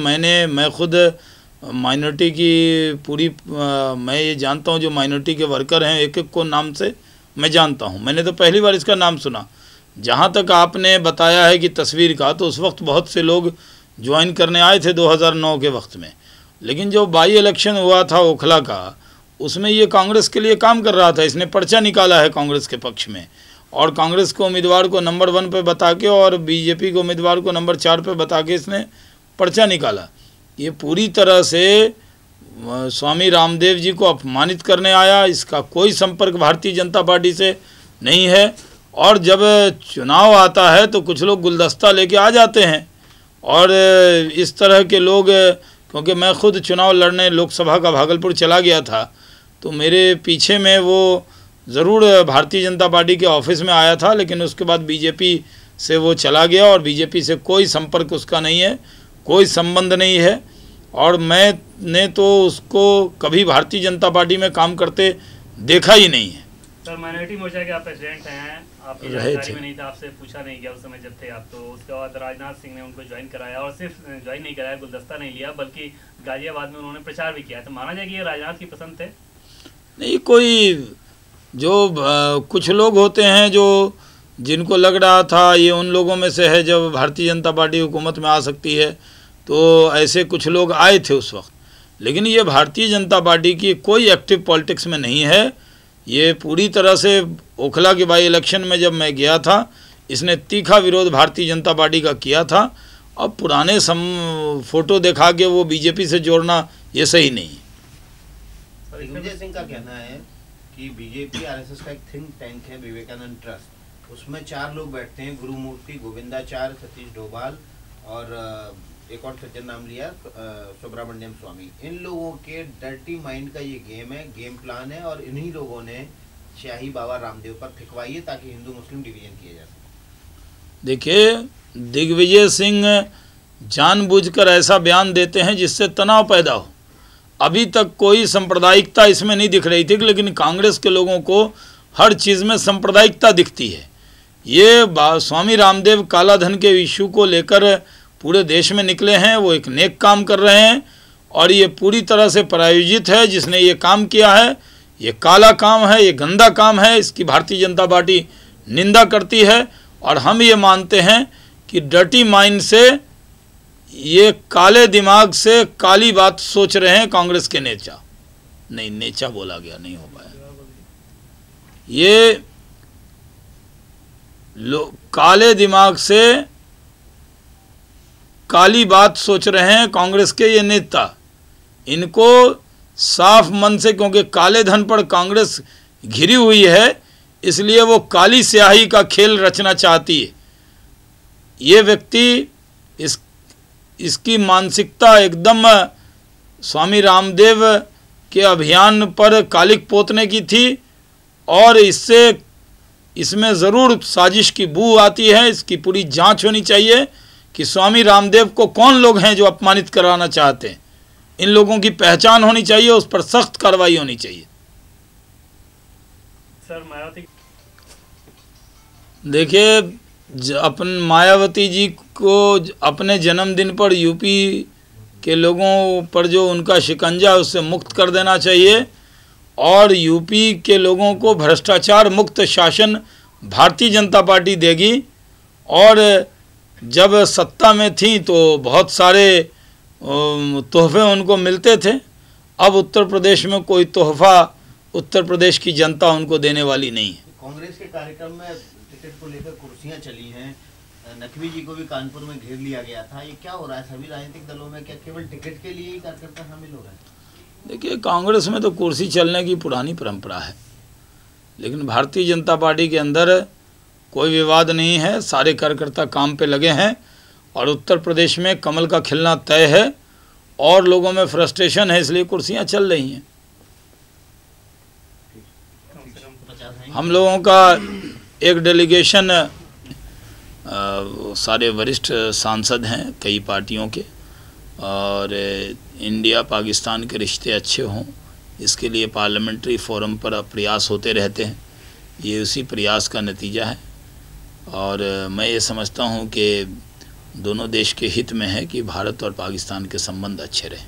मैं खुद माइनॉरिटी की पूरी मैं ये जानता हूँ, जो माइनॉरिटी के वर्कर हैं एक एक को नाम से मैं जानता हूँ। मैंने तो पहली बार इसका नाम सुना। जहाँ तक आपने बताया है कि तस्वीर का, तो उस वक्त बहुत से लोग ज्वाइन करने आए थे 2009 के वक्त में, लेकिन जो बाई इलेक्शन हुआ था ओखला का, उसमें ये कांग्रेस के लिए काम कर रहा था। इसने पर्चा निकाला है कांग्रेस के पक्ष में, और कांग्रेस को उम्मीदवार को नंबर 1 पे बता के और बीजेपी को उम्मीदवार को नंबर 4 पे बता के इसने पर्चा निकाला। ये पूरी तरह से स्वामी रामदेव जी को अपमानित करने आया। इसका कोई संपर्क भारतीय जनता पार्टी से नहीं है। और जब चुनाव आता है तो कुछ लोग गुलदस्ता लेके आ जाते हैं, और इस तरह के लोग, क्योंकि मैं खुद चुनाव लड़ने लोकसभा का भागलपुर चला गया था, तो मेरे पीछे में वो ज़रूर भारतीय जनता पार्टी के ऑफिस में आया था, लेकिन उसके बाद बीजेपी से वो चला गया, और बीजेपी से कोई संपर्क उसका नहीं है, कोई संबंध नहीं है। और मैंने तो उसको कभी भारतीय जनता पार्टी में काम करते देखा ही नहीं है। सर, माइनॉरिटी मोर्चा के आप प्रेसिडेंट हैं, आपकी जानकारी में नहीं था, आपसे पूछा नहीं गया उस समय जब थे आप, तो उसके बाद राजनाथ सिंह ने उनको ज्वाइन कराया, और सिर्फ ज्वाइन नहीं कराया, गुलदस्ता नहीं लिया, बल्कि गाजियाबाद में उन्होंने प्रचार भी किया। तो माना जाए कि ये राजनाथ की पसंद थे? नहीं, कोई जो कुछ लोग होते हैं जो जिनको लग रहा था ये उन लोगों में से है, जब भारतीय जनता पार्टी हुकूमत में आ सकती है, तो ऐसे कुछ लोग आए थे उस वक्त। लेकिन ये भारतीय जनता पार्टी की कोई एक्टिव पॉलिटिक्स में नहीं है। ये पूरी तरह से ओखला के बाई इलेक्शन में जब मैं गया था, इसने तीखा विरोध भारतीय जनता पार्टी का किया था। अब पुराने फोटो दिखा के वो बीजेपी से जोड़ना ये सही नहीं है। दिग्विजय सिंह का कहना है कि बीजेपी आरएसएस का एक थिंक टैंक है विवेकानंद ट्रस्ट, उसमें 4 लोग बैठते हैं, गुरुमूर्ति, गोविंदाचार्य, सतीश डोभाल और एक और सज्जन नाम लिया सुब्रमण्यम स्वामी। इन लोगों के डर्टी माइंड का ये गेम है, गेम प्लान है, और इन्हीं लोगों ने शाही बाबा रामदेव पर फिकवाई है ताकि हिंदू मुस्लिम डिवीजन किया जा सके। देखिए, दिग्विजय सिंह जानबूझकर ऐसा बयान देते हैं जिससे तनाव पैदा हो। अभी तक कोई सांप्रदायिकता इसमें नहीं दिख रही थी, लेकिन कांग्रेस के लोगों को हर चीज़ में सांप्रदायिकता दिखती है। ये स्वामी रामदेव काला धन के इशू को लेकर पूरे देश में निकले हैं, वो एक नेक काम कर रहे हैं, और ये पूरी तरह से प्रायोजित है। जिसने ये काम किया है, ये काला काम है, ये गंदा काम है, इसकी भारतीय जनता पार्टी निंदा करती है। और हम ये मानते हैं कि डर्टी माइंड से, ये काले दिमाग से काली बात सोच रहे हैं कांग्रेस के नेता। नहीं, नेता बोला गया, नहीं हो पाया। ये काले दिमाग से काली बात सोच रहे हैं कांग्रेस के ये नेता। इनको साफ मन से, क्योंकि काले धन पर कांग्रेस घिरी हुई है, इसलिए वो काली स्याही का खेल रचना चाहती है। ये व्यक्ति इसकी मानसिकता एकदम स्वामी रामदेव के अभियान पर कालिक पोतने की थी, और इसमें ज़रूर साजिश की बू आती है। इसकी पूरी जांच होनी चाहिए कि स्वामी रामदेव को कौन लोग हैं जो अपमानित कराना चाहते हैं। इन लोगों की पहचान होनी चाहिए, उस पर सख्त कार्रवाई होनी चाहिए। सर, मायावती, देखिए, मायावती जी को अपने जन्मदिन पर यूपी के लोगों पर जो उनका शिकंजा, उससे मुक्त कर देना चाहिए, और यूपी के लोगों को भ्रष्टाचार मुक्त शासन भारतीय जनता पार्टी देगी। और जब सत्ता में थी तो बहुत सारे तोहफे उनको मिलते थे। अब उत्तर प्रदेश में कोई तोहफा उत्तर प्रदेश की जनता उनको देने वाली नहीं है। कांग्रेस के कार्यक्रम में टिकट को लेकर कुर्सियां चली हैं, नकवी जी को भी कानपुर में घेर लिया गया था। ये क्या हो रहा है सभी राजनीतिक दलों में? क्या केवल टिकट के लिए ही कार्यकर्ता शामिल हो रहे हैं? देखिए, कांग्रेस में तो कुर्सी चलने की पुरानी परंपरा है, लेकिन भारतीय जनता पार्टी के अंदर कोई विवाद नहीं है। सारे कार्यकर्ता काम पे लगे हैं, और उत्तर प्रदेश में कमल का खिलना तय है, और लोगों में फ्रस्ट्रेशन है, इसलिए कुर्सियां चल रही हैं। हम लोगों का एक डेलीगेशन, सारे वरिष्ठ सांसद हैं कई पार्टियों के, और इंडिया पाकिस्तान के रिश्ते अच्छे हों, इसके लिए पार्लियामेंट्री फोरम पर प्रयास होते रहते हैं। ये उसी प्रयास का नतीजा है, और मैं ये समझता हूँ कि दोनों देश के हित में है कि भारत और पाकिस्तान के संबंध अच्छे रहें।